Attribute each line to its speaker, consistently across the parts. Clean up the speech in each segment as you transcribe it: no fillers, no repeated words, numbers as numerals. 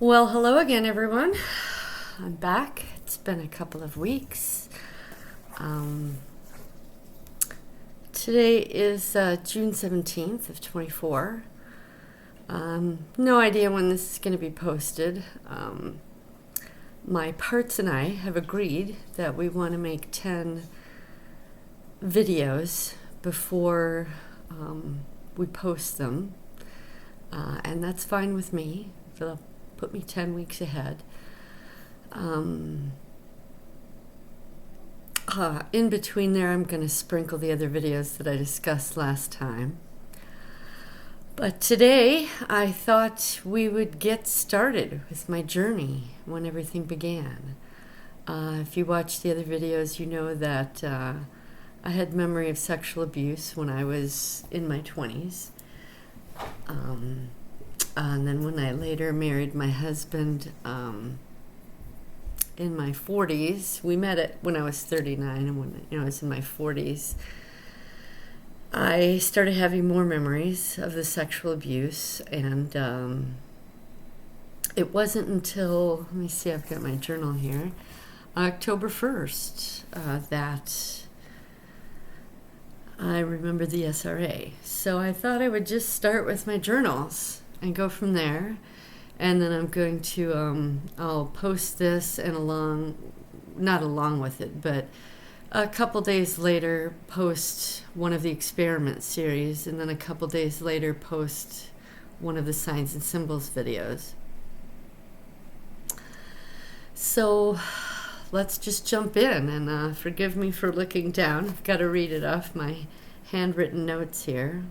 Speaker 1: Well, hello again, everyone. I'm back. It's been a couple of weeks. Um, Today is June 17th of 24. No idea when this is going to be posted. My parts and I have agreed that we want to make 10 videos before we post them. And that's fine with me. They'll put me 10 weeks ahead. In between there, I'm going to sprinkle the other videos that I discussed last time. But today, I thought we would get started with my journey when everything began. If you watch the other videos, you know that I had memory of sexual abuse when I was in my 20s. And then when I later married my husband in my 40s, we met when I was 39, and when I was in my 40s, I started having more memories of the sexual abuse, and it wasn't until, let me see, I've got my journal here, October 1st, that I remember the SRA. So I thought I would just start with my journals and go from there. And then I'm going to, I'll post this and not along with it, but a couple days later post one of the experiment series, and then a couple days later post one of the signs and symbols videos. So let's just jump in, and forgive me for looking down. I've got to read it off my handwritten notes here.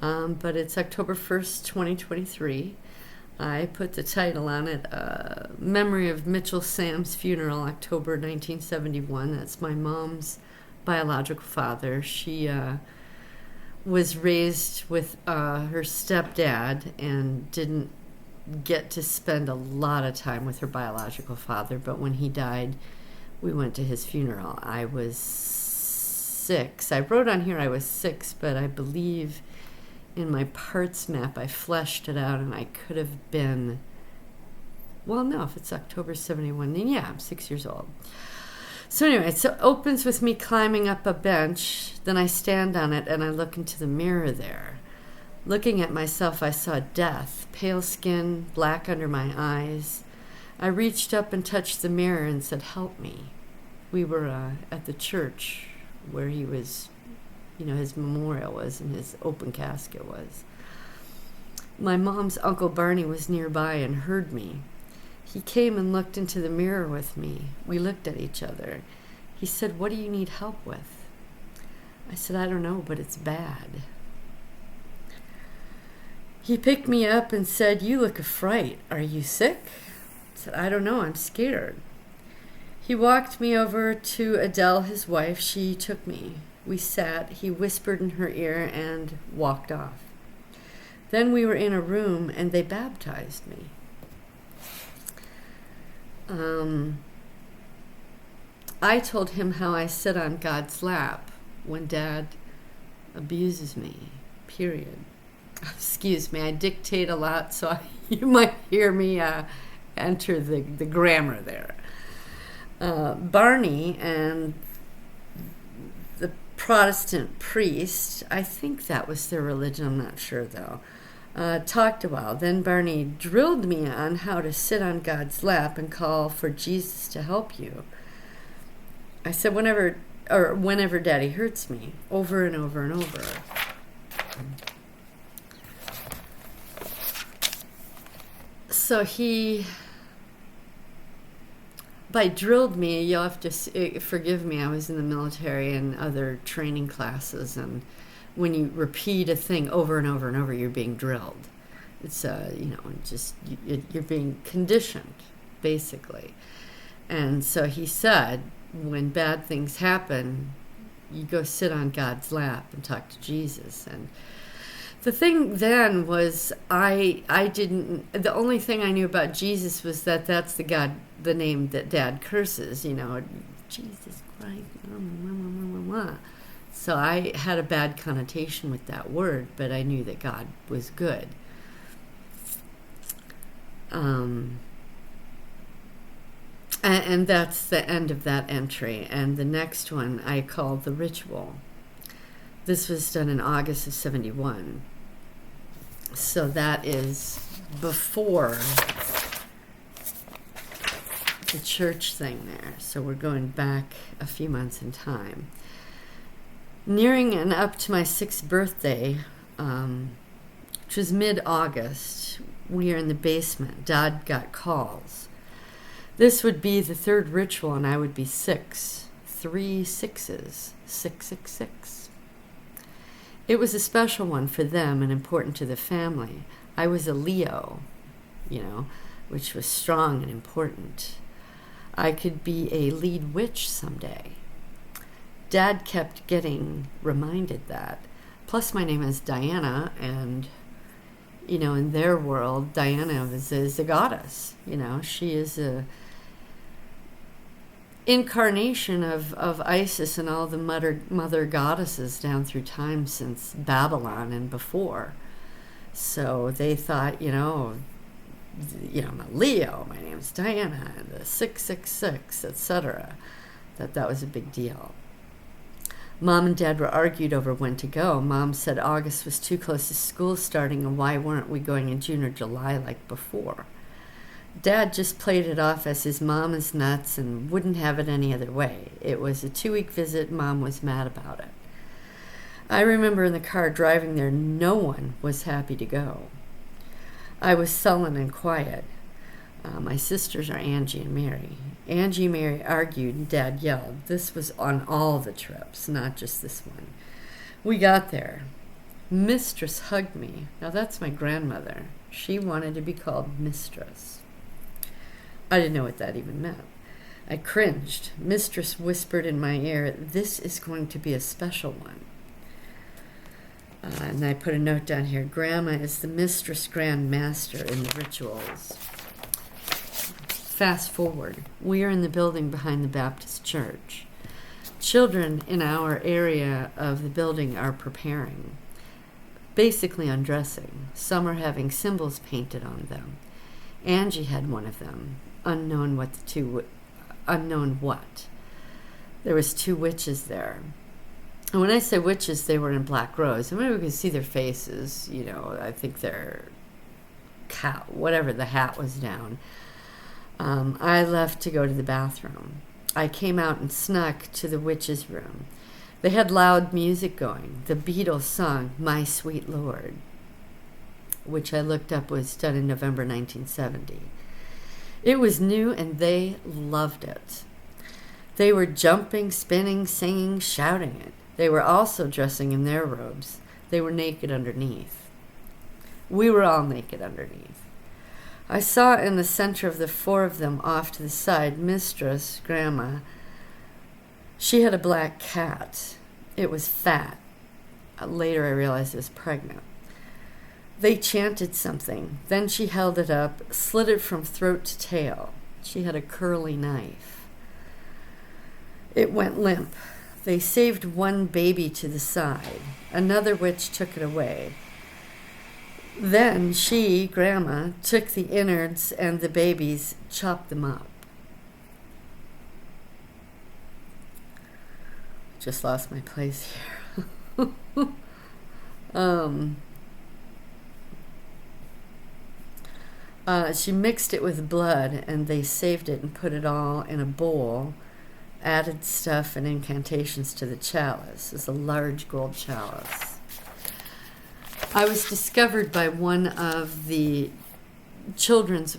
Speaker 1: But it's October 1st, 2023. I put the title on it, Memory of Mitchell Sam's Funeral, October 1971. That's my mom's biological father. She was raised with her stepdad and didn't get to spend a lot of time with her biological father, but when he died, we went to his funeral. I was 6. I wrote on here I was 6, but I believe in my parts map, I fleshed it out, and I could have been, well, no, if it's October 71, then yeah, I'm 6 years old. So anyway, so it opens with me climbing up a bench, then I stand on it, and I look into the mirror there. Looking at myself, I saw death, pale skin, black under my eyes. I reached up and touched the mirror and said, "Help me." We were at the church where he was, his memorial was and his open casket was. My mom's Uncle Barney was nearby and heard me. He came and looked into the mirror with me. We looked at each other. He said, "What do you need help with?" I said, "I don't know, but it's bad." He picked me up and said, "You look a fright. Are you sick?" I said, "I don't know, I'm scared." He walked me over to Adele, his wife. She took me. We sat, he whispered in her ear, and walked off. Then we were in a room, and they baptized me. I told him how I sit on God's lap when Dad abuses me, period. Excuse me, I dictate a lot, so you might hear me enter the grammar there. Barney and the Protestant priest, I think that was their religion, I'm not sure though, talked a while. Then Barney drilled me on how to sit on God's lap and call for Jesus to help you. I said, whenever Daddy hurts me, over and over and over. So by drilled me, you'll have to forgive me, I was in the military and other training classes, and when you repeat a thing over and over and over, you're being drilled. It's, you're being conditioned, basically. And so he said, when bad things happen, you go sit on God's lap and talk to Jesus. And the thing then was the only thing I knew about Jesus was that that's the name that Dad curses, Jesus Christ, So I had a bad connotation with that word, but I knew that God was good. And that's the end of that entry. And the next one I call The Ritual. This was done in August of 71. So that is before the church thing there. So we're going back a few months in time. Nearing and up to my 6th birthday, which was mid-August, we are in the basement. Dad got calls. This would be the 3rd ritual, and I would be 6. 3 6s. 666. It was a special one for them and important to the family. I was a Leo, which was strong and important. I could be a lead witch someday. Dad kept getting reminded that. Plus, my name is Diana, and, in their world, Diana is a goddess. She is a incarnation of Isis and all the mother goddesses down through time since Babylon and before. So they thought, I'm a Leo, my name's Diana, and the 666, etc. That was a big deal. Mom and Dad were argued over when to go. Mom said August was too close to school starting, and why weren't we going in June or July like before? Dad just played it off as his mom is nuts and wouldn't have it any other way. It was a 2-week visit. Mom was mad about it. I remember in the car driving there, no one was happy to go. I was sullen and quiet. My sisters are Angie and Mary. Angie and Mary argued and Dad yelled. This was on all the trips, not just this one. We got there. Mistress hugged me. Now that's my grandmother. She wanted to be called Mistress. I didn't know what that even meant. I cringed. Mistress whispered in my ear, this is going to be a special one. And I put a note down here. Grandma is the mistress grand master in the rituals. Fast forward. We are in the building behind the Baptist church. Children in our area of the building are preparing, basically undressing. Some are having symbols painted on them. Angie had one of them. Unknown what. There was 2 witches there. And when I say witches, they were in black robes. I mean, we could see their faces. I think their whatever the hat was down. I left to go to the bathroom. I came out and snuck to the witches' room. They had loud music going. The Beatles song, My Sweet Lord, which I looked up was done in November 1970. It was new and they loved it. They were jumping, spinning, singing, shouting it. They were also dressing in their robes. They were naked underneath. We were all naked underneath. I saw in the center of the 4 of them off to the side, Mistress, Grandma. She had a black cat. It was fat. Later I realized it was pregnant. They chanted something. Then she held it up, slit it from throat to tail. She had a curly knife. It went limp. They saved one baby to the side. Another witch took it away. Then she, Grandma, took the innards and the babies, chopped them up. Just lost my place here. She mixed it with blood, and they saved it and put it all in a bowl, added stuff and incantations to the chalice. It's a large gold chalice. I was discovered by one of the children's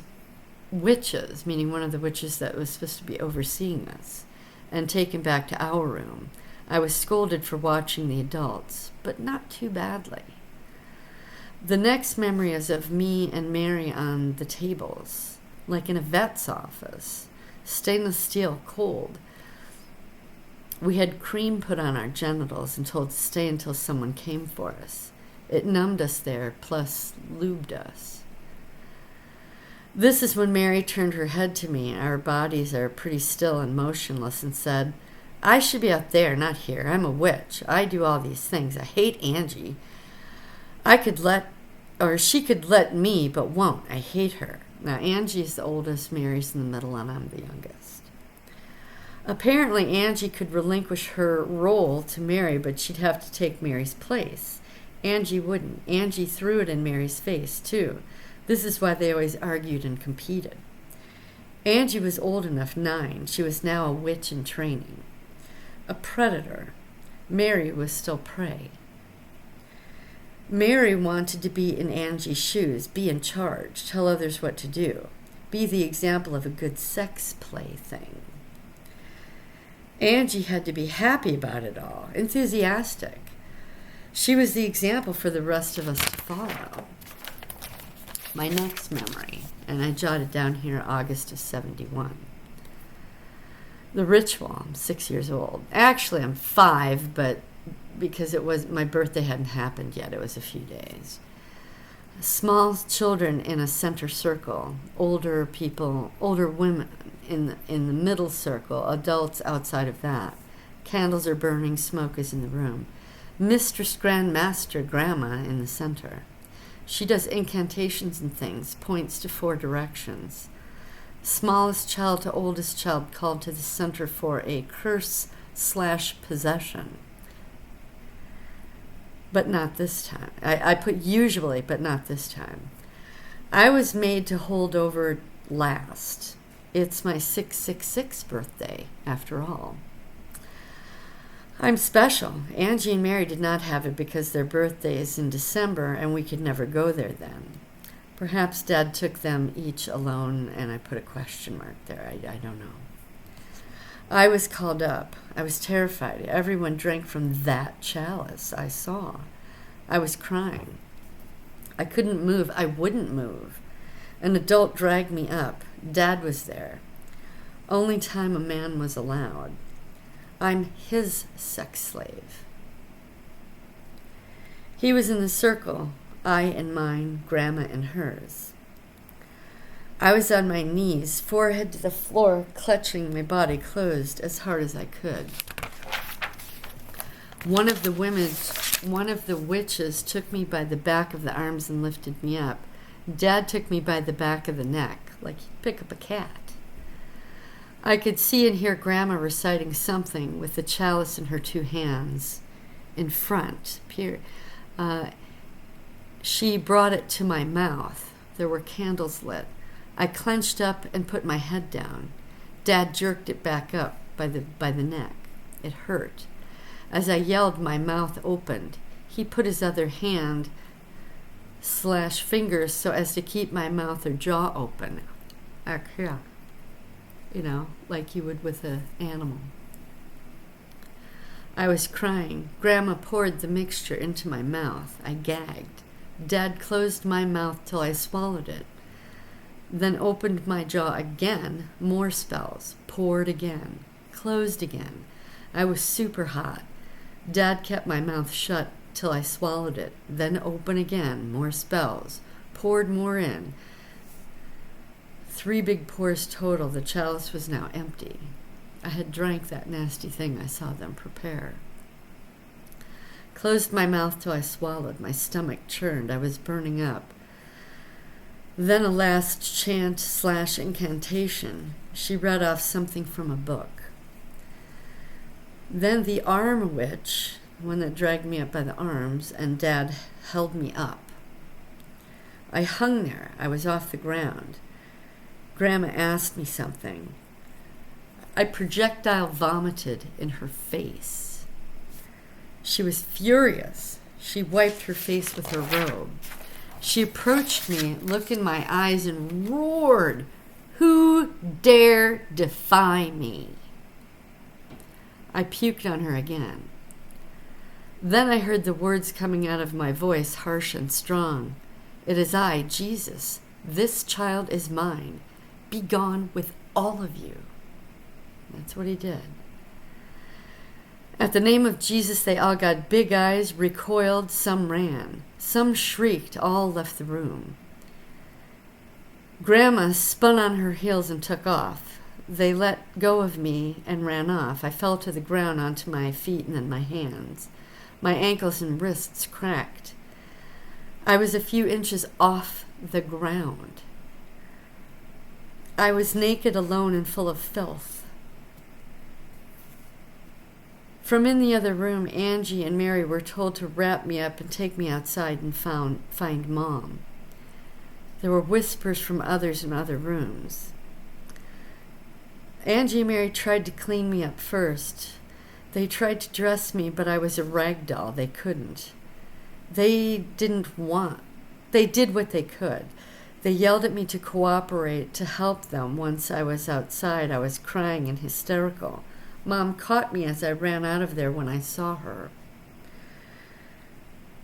Speaker 1: witches, meaning one of the witches that was supposed to be overseeing us, and taken back to our room. I was scolded for watching the adults, but not too badly. The next memory is of me and Mary on the tables, like in a vet's office, stainless steel, cold. We had cream put on our genitals and told to stay until someone came for us. It numbed us there, plus lubed us. This is when Mary turned her head to me. Our bodies are pretty still and motionless, and said, I should be out there, not here. I'm a witch. I do all these things. I hate Angie. I could let or she could let me, but won't. I hate her. Now, Angie's the oldest, Mary's in the middle, and I'm the youngest. Apparently, Angie could relinquish her role to Mary, but she'd have to take Mary's place. Angie wouldn't. Angie threw it in Mary's face, too. This is why they always argued and competed. Angie was old enough, 9. She was now a witch in training. A predator. Mary was still prey. Mary wanted to be in Angie's shoes, be in charge, tell others what to do, be the example of a good sex plaything. Angie had to be happy about it all, enthusiastic. She was the example for the rest of us to follow. My next memory, and I jotted down here August of 71. The ritual, I'm 6 years old. Actually, I'm 5, but because it was my birthday hadn't happened yet, it was a few days. Small children in a center circle, older people, older women in the middle circle, adults outside of that. Candles are burning, smoke is in the room. Mistress Grandmaster Grandma in the center. She does incantations and things, points to 4 directions. Smallest child to oldest child called to the center for a curse/possession. But not this time. I put usually, but not this time. I was made to hold over last. It's my 666 birthday, after all. I'm special. Angie and Mary did not have it because their birthday is in December and we could never go there then. Perhaps Dad took them each alone and I put a question mark there. I don't know. I was called up. I was terrified. Everyone drank from that chalice I saw. I was crying. I couldn't move. I wouldn't move. An adult dragged me up. Dad was there. Only time a man was allowed. I'm his sex slave. He was in the circle, I and mine, Grandma and hers. I was on my knees, forehead to the floor, clutching my body closed as hard as I could. One of the witches took me by the back of the arms and lifted me up. Dad took me by the back of the neck, like he'd pick up a cat. I could see and hear Grandma reciting something with the chalice in her 2 hands in front. She brought it to my mouth. There were candles lit. I clenched up and put my head down. Dad jerked it back up by the neck. It hurt. As I yelled, my mouth opened. He put his other hand/fingers so as to keep my mouth or jaw open. You know, like you would with an animal. I was crying. Grandma poured the mixture into my mouth. I gagged. Dad closed my mouth till I swallowed it. Then opened my jaw again. More spells. Poured again. Closed again. I was super hot. Dad kept my mouth shut till I swallowed it. Then open again. More spells. Poured more in. 3 big pours total. The chalice was now empty. I had drank that nasty thing I saw them prepare. Closed my mouth till I swallowed. My stomach churned. I was burning up. Then a last chant/incantation. She read off something from a book. Then the arm witch, the one that dragged me up by the arms, and Dad held me up. I hung there. I was off the ground. Grandma asked me something. I projectile vomited in her face. She was furious. She wiped her face with her robe. She approached me, looked in my eyes, and roared, "Who dare defy me?" I puked on her again. Then I heard the words coming out of my voice, harsh and strong. "It is I, Jesus. This child is mine. Be gone with all of you." That's what he did. At the name of Jesus, they all got big eyes, recoiled, some ran. Some shrieked, all left the room. Grandma spun on her heels and took off. They let go of me and ran off. I fell to the ground onto my feet and then my hands. My ankles and wrists cracked. I was a few inches off the ground. I was naked, alone, and full of filth. From in the other room, Angie and Mary were told to wrap me up and take me outside and find Mom. There were whispers from others in other rooms. Angie and Mary tried to clean me up first. They tried to dress me, but I was a rag doll. They couldn't. They did what they could. They yelled at me to cooperate, to help them. Once I was outside, I was crying and hysterical. Mom caught me as I ran out of there when I saw her.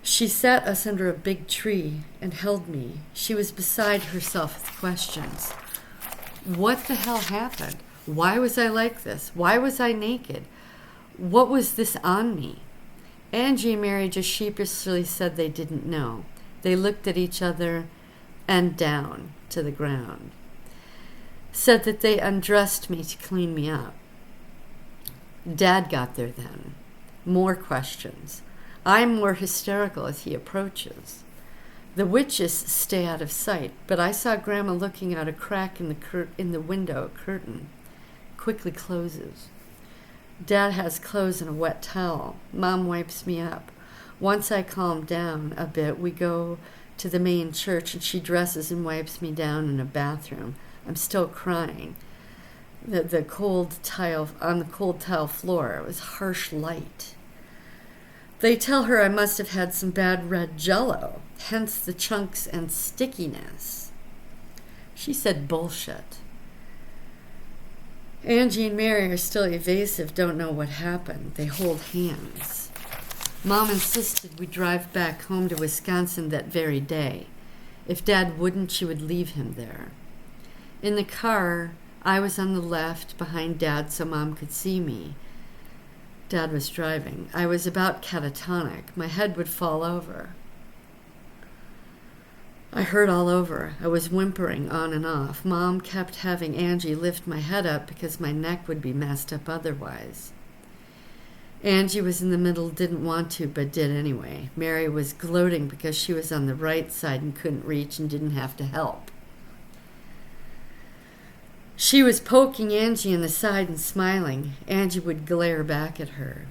Speaker 1: She sat us under a big tree and held me. She was beside herself with questions. What the hell happened? Why was I like this? Why was I naked? What was this on me? Angie and Mary just sheepishly said they didn't know. They looked at each other and down to the ground. Said that they undressed me to clean me up. Dad got there then. More questions. I'm more hysterical as he approaches. The witches stay out of sight, but I saw Grandma looking out a crack in the window curtain. Quickly closes. Dad has clothes and a wet towel. Mom wipes me up. Once I calm down a bit, we go to the main church and she dresses and wipes me down in a bathroom. I'm still crying. The cold tile on the cold tile floor. It was harsh light. They tell her I must have had some bad red jello, hence the chunks and stickiness. She said bullshit. Angie and Mary are still evasive, don't know what happened. They hold hands. Mom insisted we drive back home to Wisconsin that very day. If Dad wouldn't, she would leave him there. In the car, I was on the left behind Dad so Mom could see me. Dad was driving. I was about catatonic. My head would fall over. I hurt all over. I was whimpering on and off. Mom kept having Angie lift my head up because my neck would be messed up otherwise. Angie was in the middle, didn't want to, but did anyway. Mary was gloating because she was on the right side and couldn't reach and didn't have to help. She was poking Angie in the side and smiling. Angie would glare back at her.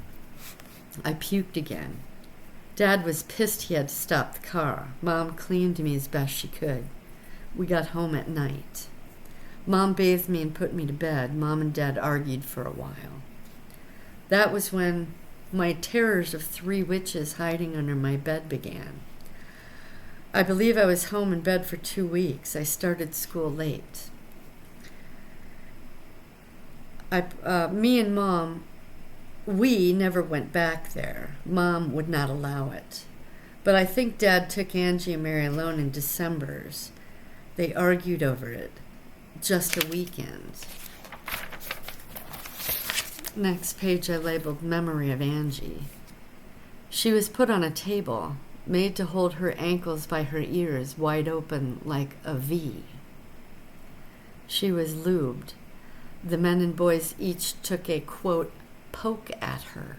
Speaker 1: I puked again. Dad was pissed he had to stop the car. Mom cleaned me as best she could. We got home at night. Mom bathed me and put me to bed. Mom and Dad argued for a while. That was when my terrors of 3 witches hiding under my bed began. I believe I was home in bed for 2 weeks. I started school late. Me and Mom, we never went back there. Mom would not allow it. But I think Dad took Angie and Mary alone in December's. They argued over it. Just a weekend. Next page I labeled Memory of Angie. She was put on a table, made to hold her ankles by her ears wide open like a V. She was lubed. The men and boys each took a, quote, poke at her.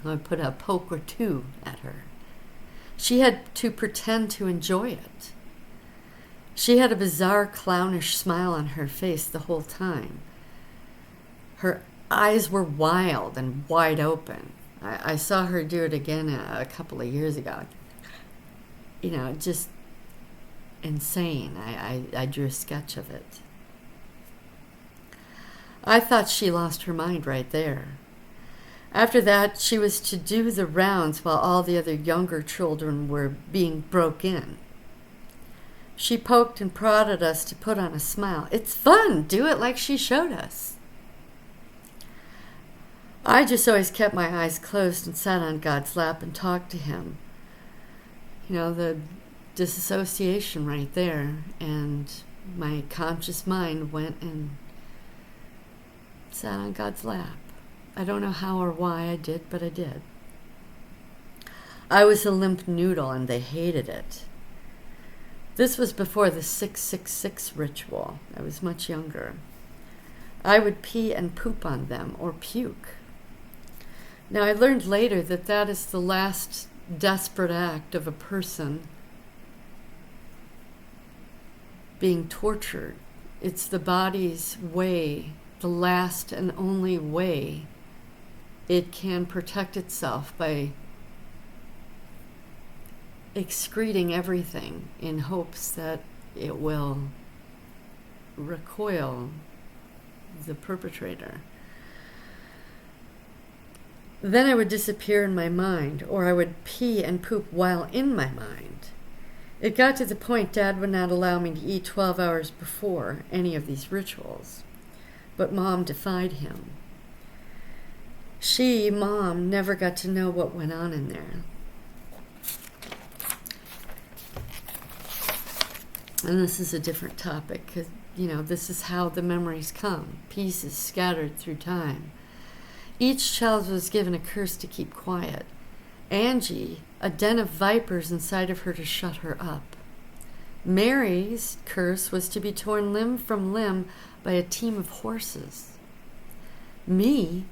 Speaker 1: I put a poke or 2 at her. She had to pretend to enjoy it. She had a bizarre clownish smile on her face the whole time. Her eyes were wild and wide open. I saw her do it again a couple of years ago. You know, just insane. I drew a sketch of it. I thought she lost her mind right there. After that, she was to do the rounds while all the other younger children were being broke in. She poked and prodded us to put on a smile. It's fun. Do it like she showed us. I just always kept my eyes closed and sat on God's lap and talked to him. You know, the disassociation right there. And my conscious mind went and sat on God's lap. I don't know how or why I did, but I did. I was a limp noodle and they hated it. This was before the 666 ritual. I was much younger. I would pee and poop on them or puke. Now I learned later that that is the last desperate act of a person being tortured. It's the body's way, the last and only way it can protect itself, by excreting everything in hopes that it will recoil the perpetrator. Then I would disappear in my mind, or I would pee and poop while in my mind. It got to the point Dad would not allow me to eat 12 hours before any of these rituals. But Mom defied him. Mom, never got to know what went on in there. And this is a different topic, because, this is how the memories come, pieces scattered through time. Each child was given a curse to keep quiet. Angie, a den of vipers inside of her to shut her up. Mary's curse was to be torn limb from limb by a team of horses. Me,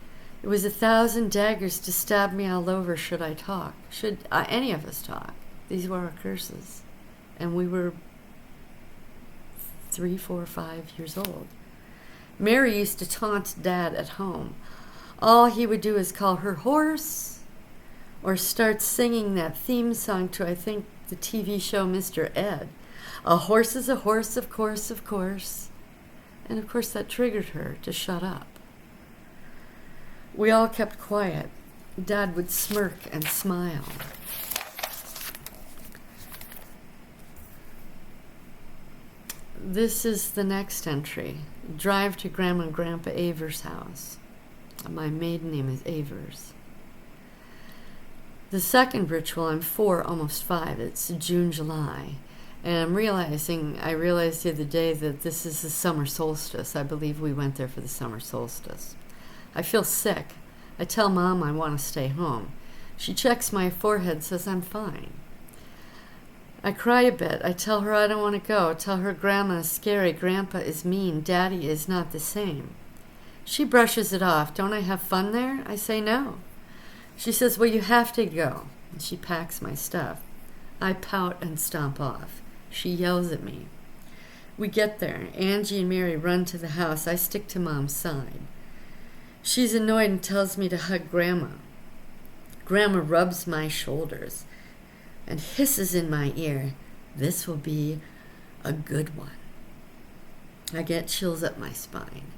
Speaker 1: it was 1,000 daggers to stab me all over should I talk. Should any of us talk. These were our curses. And we were 3, 4, 5 years old. Mary used to taunt Dad at home. All he would do is call her horse, or start singing that theme song to, I think, the TV show Mr. Ed. A horse is a horse, of course, of course. And of course that triggered her to shut up. We all kept quiet. Dad would smirk and smile. This is the next entry. Drive to Grandma and Grandpa Avers' house. My maiden name is Avers. The second ritual, I'm 4, almost 5. It's June, July. And I realized the other day that this is the summer solstice. I believe we went there for the summer solstice. I feel sick. I tell Mom I want to stay home. She checks my forehead, says I'm fine. I cry a bit. I tell her I don't want to go. Tell her Grandma is scary, Grandpa is mean, Daddy is not the same. She brushes it off. Don't I have fun there? I say no. She says, well, you have to go. And she packs my stuff. I pout and stomp off. She yells at me. We get there. Angie and Mary run to the house. I stick to Mom's side. She's annoyed and tells me to hug Grandma. Grandma rubs my shoulders and hisses in my ear, this will be a good one. I get chills up my spine.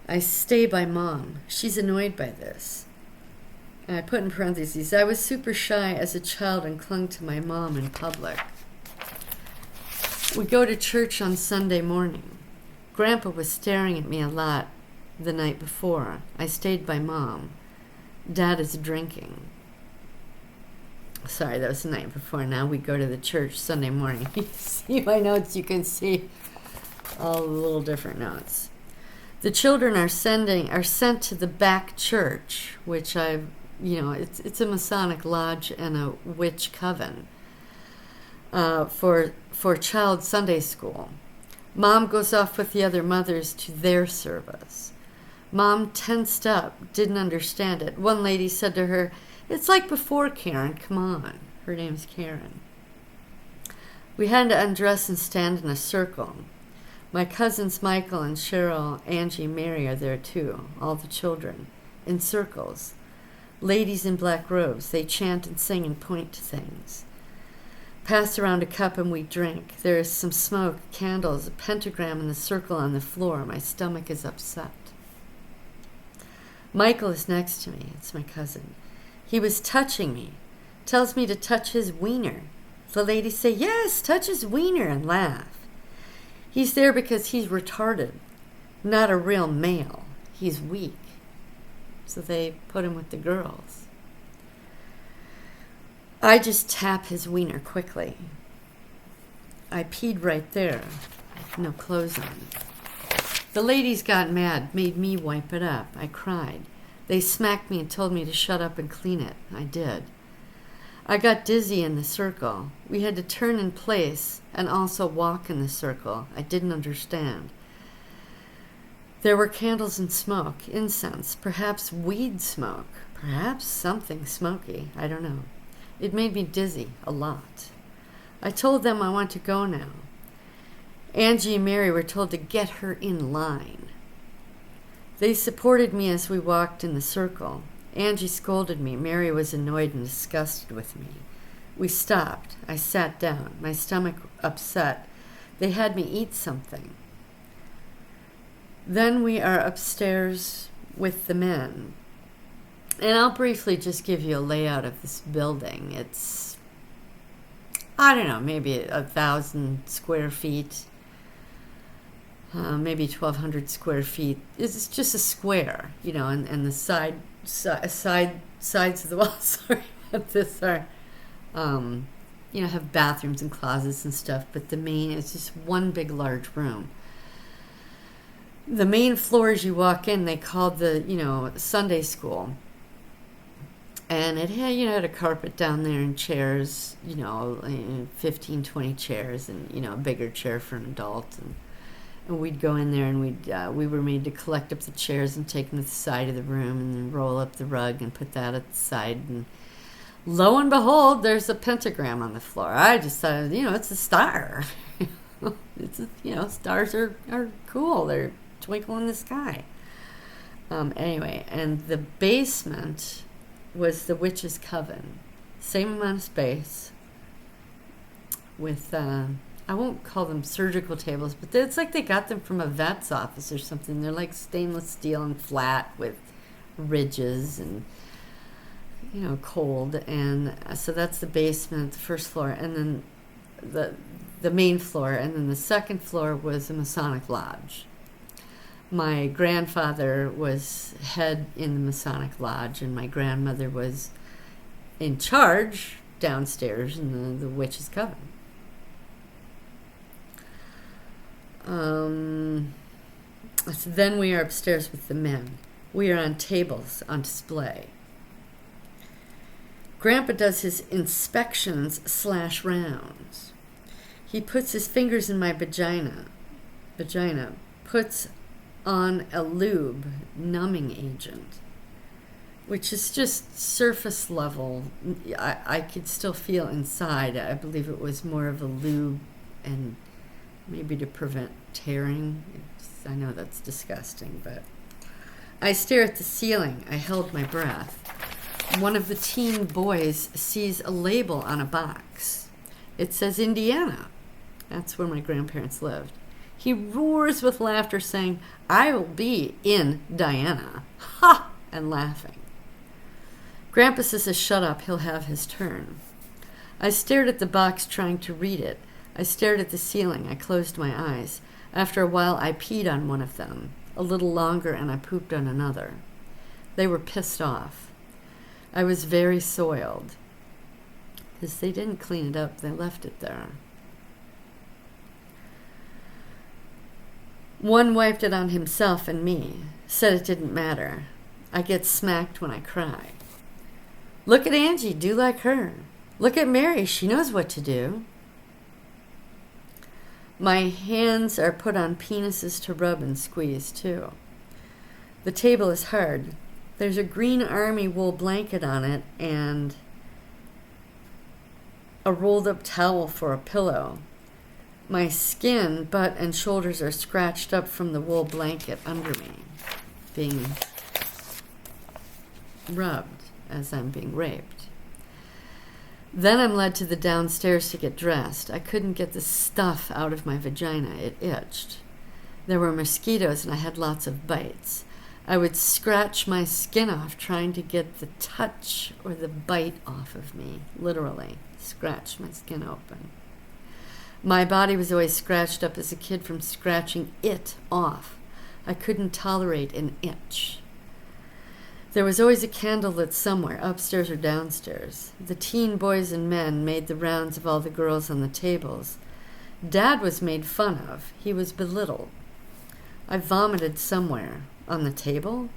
Speaker 1: I stay by Mom. She's annoyed by this. And I put in parentheses, I was super shy as a child and clung to my mom in public. We go to church on Sunday morning. Grandpa was staring at me a lot the night before. I stayed by Mom. Dad is drinking. Sorry, that was the night before. Now we go to the church Sunday morning. You see my notes, you can see all the little different notes. The children are sent to the back church, which it's a Masonic lodge and a witch coven for child Sunday school. Mom goes off with the other mothers to their service. Mom tensed up, didn't understand it. One lady said to her, it's like before, Karen, come on. Her name's Karen. We had to undress and stand in a circle. My cousins Michael and Cheryl, Angie, Mary are there too, all the children, in circles. Ladies in black robes, they chant and sing and point to things. Pass around a cup and we drink. There is some smoke, candles, a pentagram in the circle on the floor. My stomach is upset. Michael is next to me. It's my cousin. He was touching me. Tells me to touch his wiener. The ladies say, yes, touch his wiener, and laugh. He's there because he's retarded, not a real male. He's weak. So they put him with the girls. I just tap his wiener quickly. I peed right there. No clothes on. The ladies got mad, made me wipe it up. I cried. They smacked me and told me to shut up and clean it. I did. I got dizzy in the circle. We had to turn in place and also walk in the circle. I didn't understand. There were candles and smoke, incense, perhaps weed smoke, perhaps something smoky. I don't know. It made me dizzy a lot. I told them I want to go now. Angie and Mary were told to get her in line. They supported me as we walked in the circle. Angie scolded me. Mary was annoyed and disgusted with me. We stopped. I sat down, my stomach upset. They had me eat something. Then we are upstairs with the men. And I'll briefly just give you a layout of this building. It's, I don't know, maybe 1,000 square feet, maybe 1,200 square feet. It's just a square, you know, and the sides of the walls, sorry about this, are, you know, have bathrooms and closets and stuff, but the main is just one big large room. The main floor as you walk in, they called the, you know, Sunday school. And it had, you know, had a carpet down there and chairs, you know, 15, 20 chairs and, you know, a bigger chair for an adult. And we'd go in there and we were made to collect up the chairs and take them to the side of the room and then roll up the rug and put that at the side. And lo and behold, there's a pentagram on the floor. I just thought, you know, it's a star. It's, you know, stars are cool. They're twinkle in the sky. Anyway, and the basement was the witch's coven. Same amount of space with, I won't call them surgical tables, but it's like they got them from a vet's office or something. They're like stainless steel and flat with ridges and, you know, cold. And so that's the basement, the first floor, and then the main floor. And then the second floor was a Masonic lodge. My grandfather was head in the Masonic lodge, and my grandmother was in charge downstairs in the witch's coven. So then we are upstairs with the men. We are on tables on display. Grandpa does his inspections/rounds. He puts his fingers in my vagina, puts on a lube numbing agent, which is just surface level. I could still feel inside. I believe it was more of a lube and maybe to prevent tearing. I know that's disgusting, but I stare at the ceiling. I held my breath. One of the teen boys sees a label on a box. It says Indiana. That's where my grandparents lived. He roars with laughter, saying, "I will be in Diana." Ha! And laughing. Grandpa says to shut up, he'll have his turn. I stared at the box, trying to read it. I stared at the ceiling. I closed my eyes. After a while, I peed on one of them. A little longer, and I pooped on another. They were pissed off. I was very soiled. Because they didn't clean it up, they left it there. One wiped it on himself and me, said it didn't matter. I get smacked when I cry. Look at Angie, do like her. Look at Mary, she knows what to do. My hands are put on penises to rub and squeeze, too. The table is hard. There's a green army wool blanket on it and a rolled-up towel for a pillow. My skin, butt, and shoulders are scratched up from the wool blanket under me, being rubbed as I'm being raped. Then I'm led to the downstairs to get dressed. I couldn't get the stuff out of my vagina. It itched. There were mosquitoes, and I had lots of bites. I would scratch my skin off, trying to get the touch or the bite off of me, literally. Scratch my skin open. My body was always scratched up as a kid from scratching it off. I couldn't tolerate an itch. There was always a candle lit somewhere, upstairs or downstairs. The teen boys and men made the rounds of all the girls on the tables. Dad was made fun of. He was belittled. I vomited somewhere. On the table?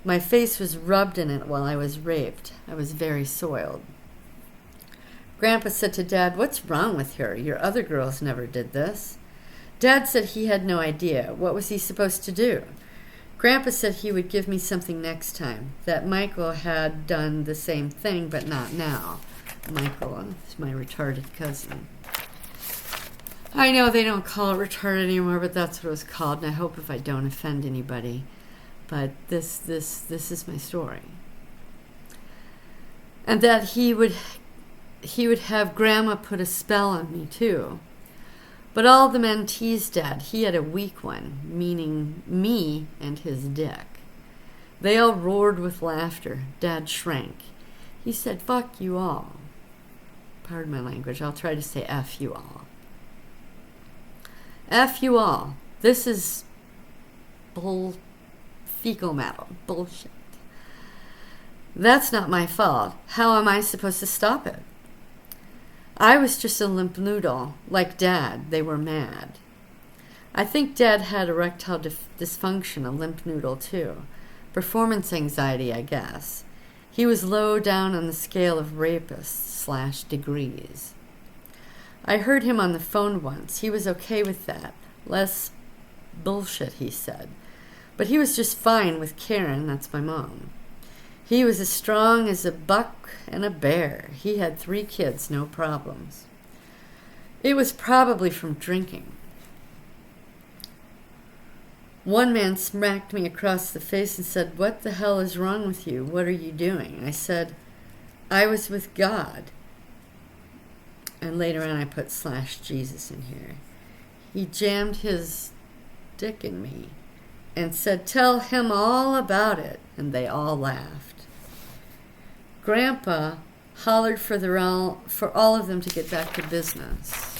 Speaker 1: My face was rubbed in it while I was raped. I was very soiled. Grandpa said to Dad, "What's wrong with her? Your other girls never did this." Dad said he had no idea. What was he supposed to do? Grandpa said he would give me something next time, that Michael had done the same thing, but not now. Michael, it's my retarded cousin. I know they don't call it retarded anymore, but that's what it was called, and I hope if I don't offend anybody. But this is my story. And that he would have Grandma put a spell on me too. But all the men teased Dad. He had a weak one, meaning me and his dick. They all roared with laughter. Dad shrank. He said, "Fuck you all." Pardon my language. I'll try to say F you all. F you all. This is fecal matter. Bullshit. That's not my fault. How am I supposed to stop it? I was just a limp noodle. Like Dad, they were mad. I think Dad had erectile dysfunction, a limp noodle too. Performance anxiety, I guess. He was low down on the scale of rapists/degrees. I heard him on the phone once. He was okay with that. Less bullshit, he said. But he was just fine with Karen, that's my mom. He was as strong as a buck and a bear. He had 3 kids, no problems. It was probably from drinking. One man smacked me across the face and said, "What the hell is wrong with you? What are you doing?" I said, "I was with God." And later on I put /Jesus in here. He jammed his dick in me and said, "Tell him all about it." And they all laughed. Grandpa hollered for all of them to get back to business.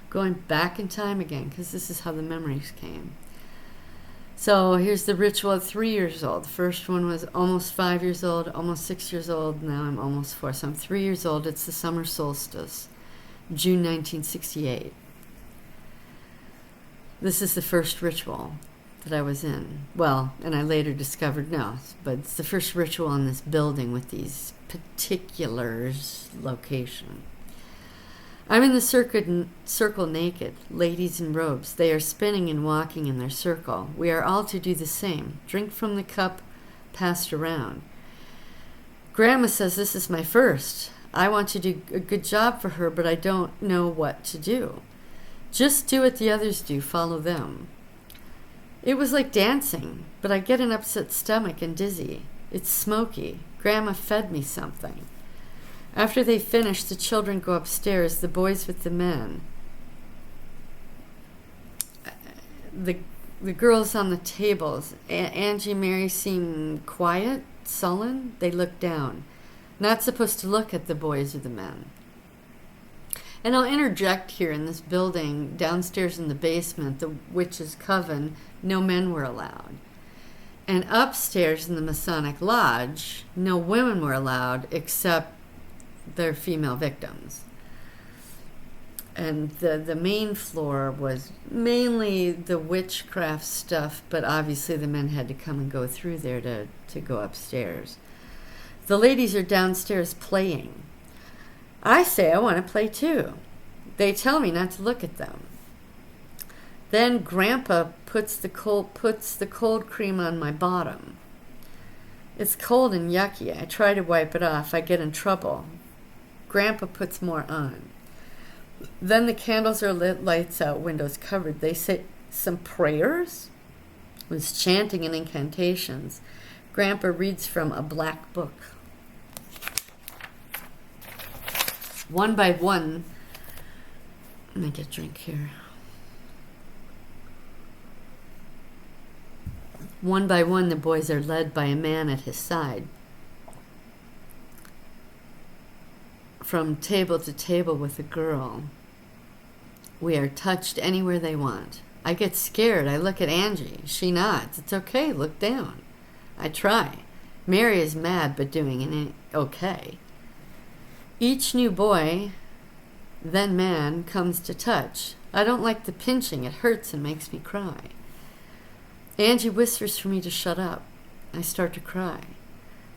Speaker 1: Going back in time again, because this is how the memories came. So here's the ritual at 3 years old. The first one was almost 5 years old, almost 6 years old. Now I'm almost 4. So I'm 3 years old. It's the summer solstice, June 1968. This is the first ritual that I was in. Well, and I later discovered, no, but it's the first ritual in this building with these particulars location. I'm in the circle naked, ladies in robes. They are spinning and walking in their circle. We are all to do the same. Drink from the cup passed around. Grandma says this is my first. I want to do a good job for her, but I don't know what to do. Just do what the others do. Follow them. It was like dancing, but I get an upset stomach and dizzy. It's smoky. Grandma fed me something. After they finish, the children go upstairs, the boys with the men. The girls on the tables. Angie and Mary seem quiet, sullen. They look down. Not supposed to look at the boys or the men. And I'll interject here, in this building, downstairs in the basement, the witch's coven, no men were allowed. And upstairs in the Masonic Lodge, no women were allowed except their female victims. And the main floor was mainly the witchcraft stuff, but obviously the men had to come and go through there to go upstairs. The ladies are downstairs playing. I say I want to play too. They tell me not to look at them. Then Grandpa puts the cold cream on my bottom. It's cold and yucky. I try to wipe it off. I get in trouble. Grandpa puts more on. Then the candles are lit, lights out, windows covered. They say some prayers with chanting and incantations. Grandpa reads from a black book. One by one, let me get a drink here. One by one, the boys are led by a man at his side. From table to table with a girl. We are touched anywhere they want. I get scared. I look at Angie. She nods. It's okay. Look down. I try. Mary is mad but doing it okay. Each new boy, then man, comes to touch. I don't like the pinching. It hurts and makes me cry. Angie whispers for me to shut up. I start to cry.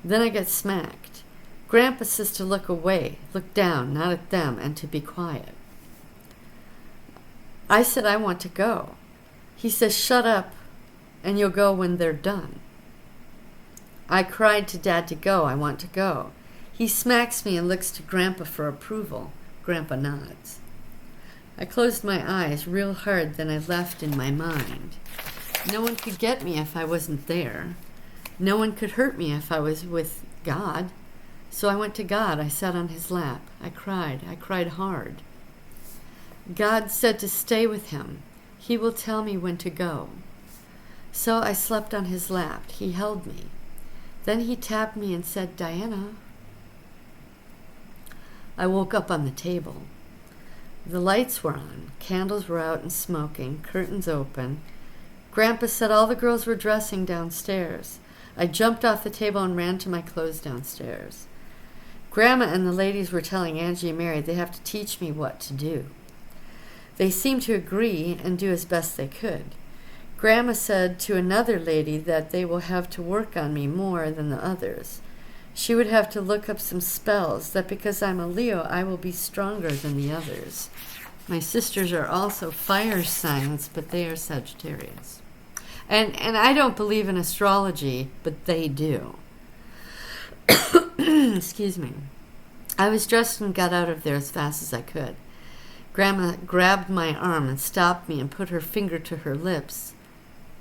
Speaker 1: Then I get smacked. Grandpa says to look away, look down, not at them, and to be quiet. I said I want to go. He says shut up and you'll go when they're done. I cried to Dad to go. I want to go. He smacks me and looks to Grandpa for approval. Grandpa nods. I closed my eyes real hard, then I left in my mind. No one could get me if I wasn't there. No one could hurt me if I was with God. So I went to God. I sat on his lap. I cried. I cried hard. God said to stay with him. He will tell me when to go. So I slept on his lap. He held me. Then he tapped me and said, Diana. I woke up on the table. The lights were on. Candles were out and smoking. Curtains open. Grandpa said all the girls were dressing downstairs. I jumped off the table and ran to my clothes downstairs. Grandma and the ladies were telling Angie and Mary they have to teach me what to do. They seemed to agree and do as best they could. Grandma said to another lady that they will have to work on me more than the others. She would have to look up some spells, that because I'm a Leo, I will be stronger than the others. My sisters are also fire signs, but they are Sagittarius. And I don't believe in astrology, but they do. Excuse me. I was dressed and got out of there as fast as I could. Grandma grabbed my arm and stopped me and put her finger to her lips.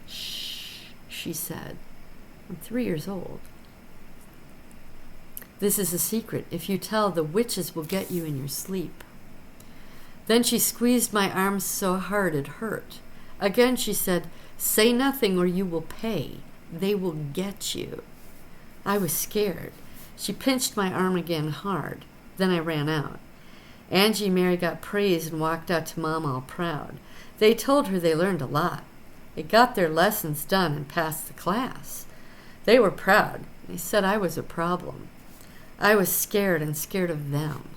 Speaker 1: Shh, she said. I'm 3 years old. This is a secret. If you tell, the witches will get you in your sleep. Then she squeezed my arm so hard it hurt. Again she said, say nothing or you will pay. They will get you. I was scared. She pinched my arm again hard. Then I ran out. Angie and Mary got praise and walked out to Mom all proud. They told her they learned a lot. They got their lessons done and passed the class. They were proud. They said I was a problem. I was scared and scared of them.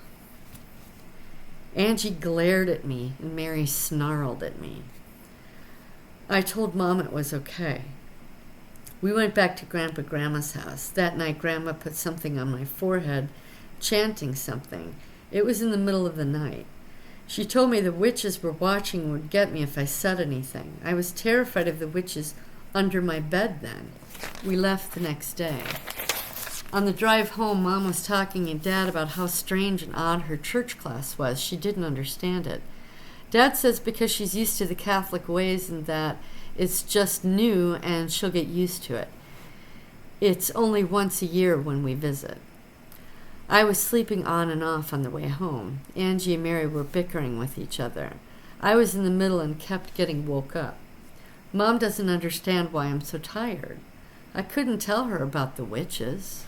Speaker 1: Angie glared at me and Mary snarled at me. I told Mom it was okay. We went back to Grandma's house. That night Grandma put something on my forehead, chanting something. It was in the middle of the night. She told me the witches were watching and would get me if I said anything. I was terrified of the witches under my bed then. We left the next day. On the drive home, Mom was talking to Dad about how strange and odd her church class was. She didn't understand it. Dad says because she's used to the Catholic ways and that it's just new and she'll get used to it. It's only once a year when we visit. I was sleeping on and off on the way home. Angie and Mary were bickering with each other. I was in the middle and kept getting woke up. Mom doesn't understand why I'm so tired. I couldn't tell her about the witches.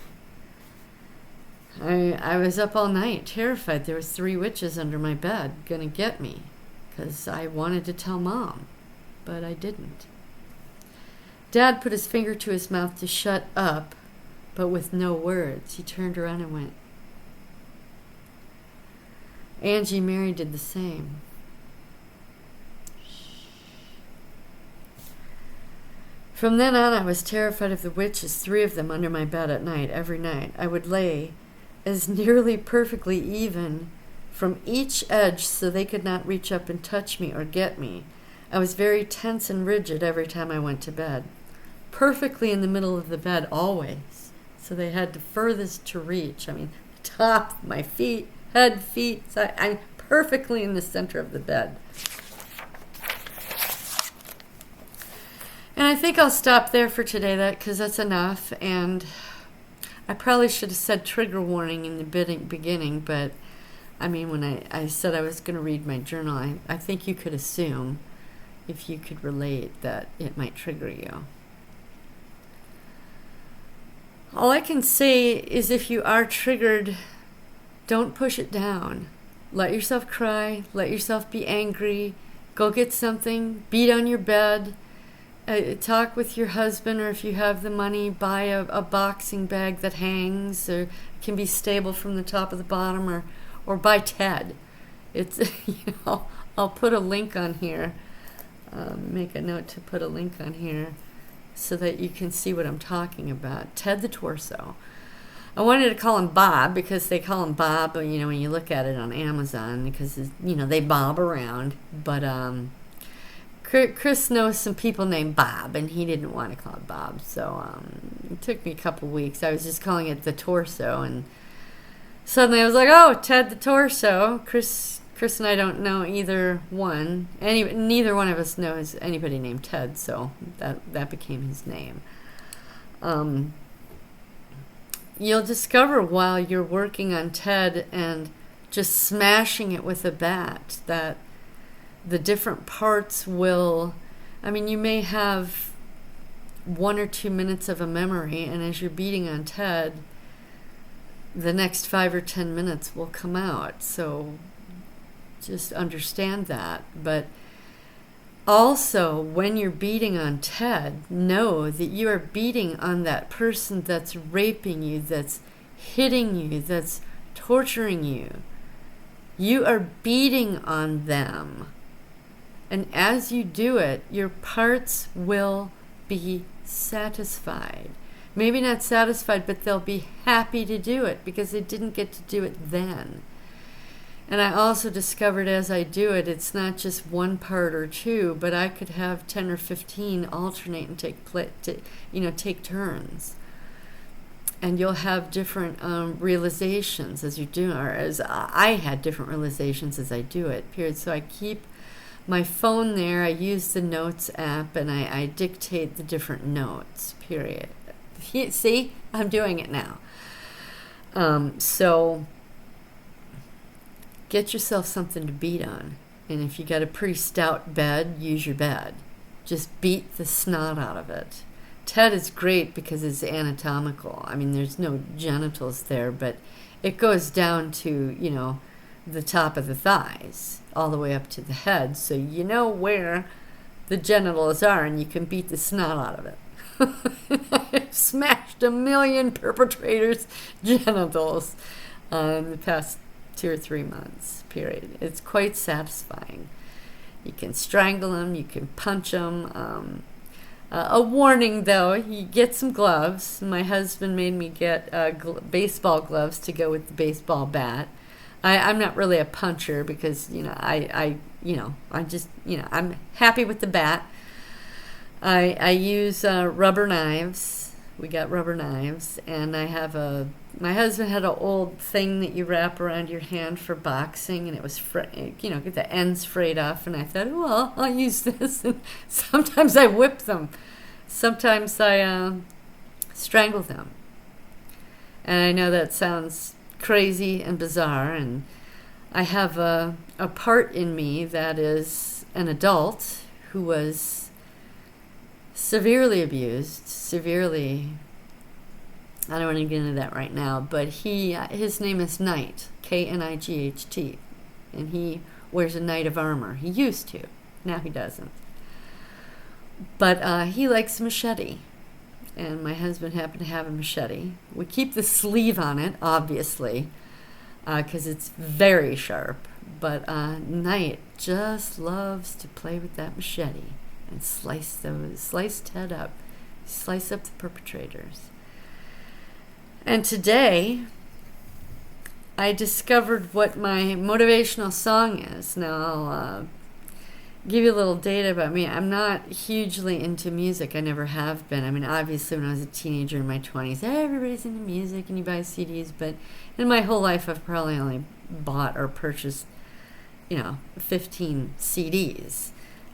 Speaker 1: I was up all night, terrified. There was 3 witches under my bed gonna get me, 'cause I wanted to tell Mom, but I didn't. Dad put his finger to his mouth to shut up, but with no words. He turned around and went. Angie and Mary did the same. From then on, I was terrified of the witches, 3 of them under my bed at night, every night. I would lay as nearly perfectly even from each edge so they could not reach up and touch me or get me. I was very tense and rigid every time I went to bed. Perfectly in the middle of the bed, always. So they had the furthest to reach. I mean, top, my feet, head, feet. So I'm perfectly in the center of the bed. And I think I'll stop there for today, because that's enough. And I probably should have said trigger warning in the beginning, but I mean, when I said I was going to read my journal, I think you could assume, if you could relate, that it might trigger you. All I can say is if you are triggered, don't push it down. Let yourself cry, let yourself be angry, go get something, beat on your bed, talk with your husband, or if you have the money, buy a boxing bag that hangs or can be stable from the top to the bottom, or buy TED. It's, I'll put a link on here. Make a note to put a link on here so that you can see what I'm talking about. Ted the Torso. I wanted to call him Bob because they call him Bob, when you look at it on Amazon, because, they bob around. But Chris knows some people named Bob, and he didn't want to call it Bob, so it took me a couple weeks. I was just calling it the torso, and suddenly I was like, oh, Ted the Torso. Chris and I don't know either one. Neither one of us knows anybody named Ted, so that became his name. You'll discover while you're working on Ted and just smashing it with a bat that the different parts will, you may have 1 or 2 minutes of a memory, and as you're beating on Ted, the next 5 or 10 minutes will come out. So just understand that. But also, when you're beating on Ted, know that you are beating on that person that's raping you, that's hitting you, that's torturing you. You are beating on them. And as you do it, your parts will be satisfied. Maybe not satisfied, but they'll be happy to do it because they didn't get to do it then. And I also discovered as I do it, it's not just one part or two, but I could have 10 or 15 alternate and take turns. And you'll have different realizations as you do, or as I had different realizations as I do it, period. So I keep my phone there, I use the notes app, and I dictate the different notes, period. See, I'm doing it now. So get yourself something to beat on. And if you got a pretty stout bed, use your bed. Just beat the snot out of it. Ted is great because it's anatomical. There's no genitals there, but it goes down to, the top of the thighs, all the way up to the head. So you know where the genitals are, and you can beat the snot out of it. I've smashed 1 million perpetrators' genitals in the past 2 or 3 months, period. It's quite satisfying. You can strangle them, you can punch them. A warning, though, you get some gloves. My husband made me get baseball gloves to go with the baseball bat. I'm not really a puncher because, I'm happy with the bat. I use rubber knives. We got rubber knives, and I have my husband had an old thing that you wrap around your hand for boxing, and it was, get the ends frayed off, and I thought, well, I'll use this. And sometimes I whip them. Sometimes I strangle them. And I know that sounds crazy and bizarre, and I have a part in me that is an adult who was severely abused, I don't want to get into that right now, but his name is Knight, Knight, and he wears a knight of armor. He used to, now he doesn't. But he likes a machete, and my husband happened to have a machete. We keep the sleeve on it, obviously, because it's very sharp, but Knight just loves to play with that machete and slice Ted up, slice up the perpetrators. And today, I discovered what my motivational song is. Now, I'll give you a little data about me. I'm not hugely into music. I never have been. Obviously, when I was a teenager in my 20s, everybody's into music and you buy CDs. But in my whole life, I've probably only bought or purchased, 15 CDs.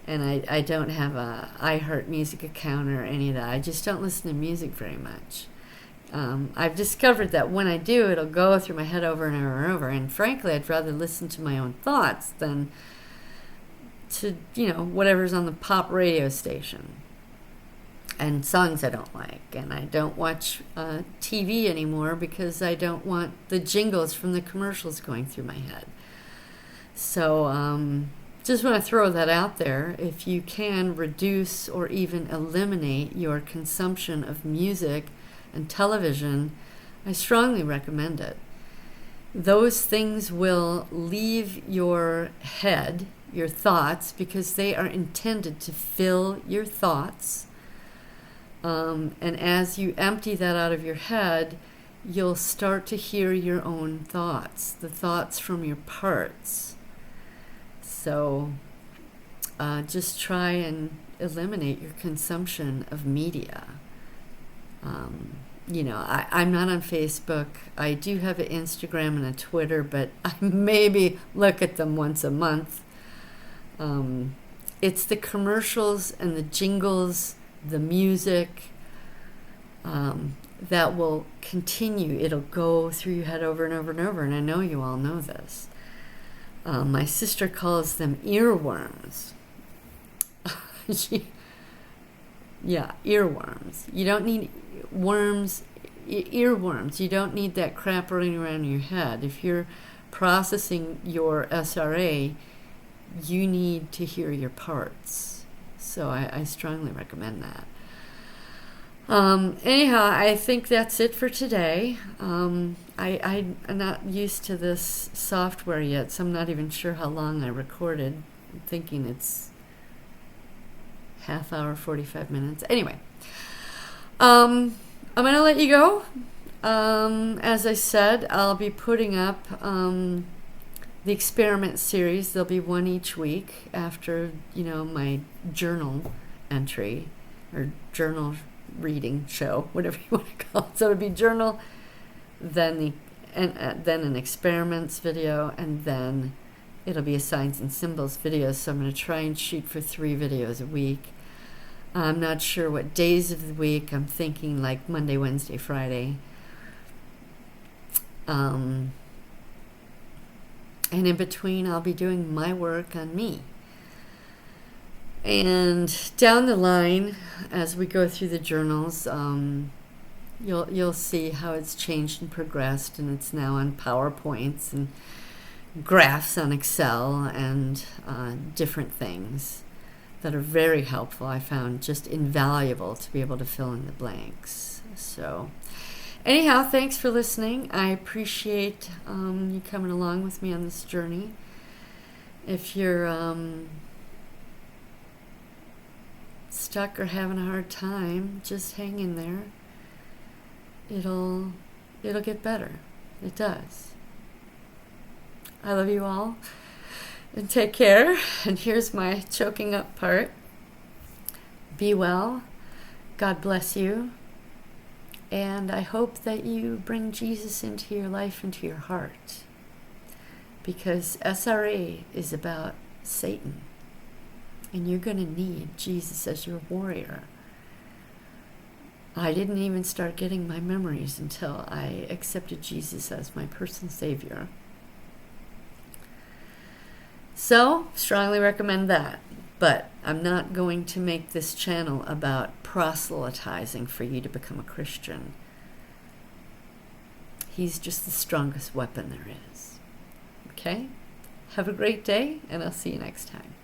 Speaker 1: And I don't have a iHeart Music account or any of that. I just don't listen to music very much. I've discovered that when I do, it'll go through my head over and over and over. And frankly, I'd rather listen to my own thoughts than to, whatever's on the pop radio station. And songs I don't like. And I don't watch TV anymore because I don't want the jingles from the commercials going through my head. So, just want to throw that out there. If you can reduce or even eliminate your consumption of music and television, I strongly recommend it. Those things will leave your head, your thoughts, because they are intended to fill your thoughts. And as you empty that out of your head, you'll start to hear your own thoughts, the thoughts from your parts. So just try and eliminate your consumption of media. I'm not on Facebook. I do have an Instagram and a Twitter, but I maybe look at them once a month. It's the commercials and the jingles, the music, that will continue. It'll go through your head over and over and over, and I know you all know this. My sister calls them earworms. Earworms. You don't need worms, earworms. You don't need that crap running around your head. If you're processing your SRA, you need to hear your parts. So I strongly recommend that. Anyhow, I think that's it for today. I'm not used to this software yet, so I'm not even sure how long I recorded. I'm thinking it's half hour, 45 minutes. Anyway, I'm going to let you go. As I said, I'll be putting up the experiment series. There'll be one each week after, my journal entry or journal reading show, whatever you want to call it. So it'll be journal, then then an experiments video, and then it'll be a signs and symbols video. So I'm going to try and shoot for 3 videos a week. I'm not sure what days of the week. I'm thinking like Monday, Wednesday, Friday. And in between, I'll be doing my work on me. And down the line, as we go through the journals, you'll see how it's changed and progressed, and it's now on PowerPoints and graphs on Excel and different things that are very helpful. I found just invaluable to be able to fill in the blanks. So anyhow, thanks for listening. I appreciate you coming along with me on this journey. If you're stuck or having a hard time, just hang in there. It'll get better. It does. I love you all, and take care. And here's my choking up part. Be well. God bless you. And I hope that you bring Jesus into your life, into your heart. Because SRA is about Satan. And you're going to need Jesus as your warrior. I didn't even start getting my memories until I accepted Jesus as my personal Savior. So, strongly recommend that. But I'm not going to make this channel about proselytizing for you to become a Christian. He's just the strongest weapon there is. Okay? Have a great day, and I'll see you next time.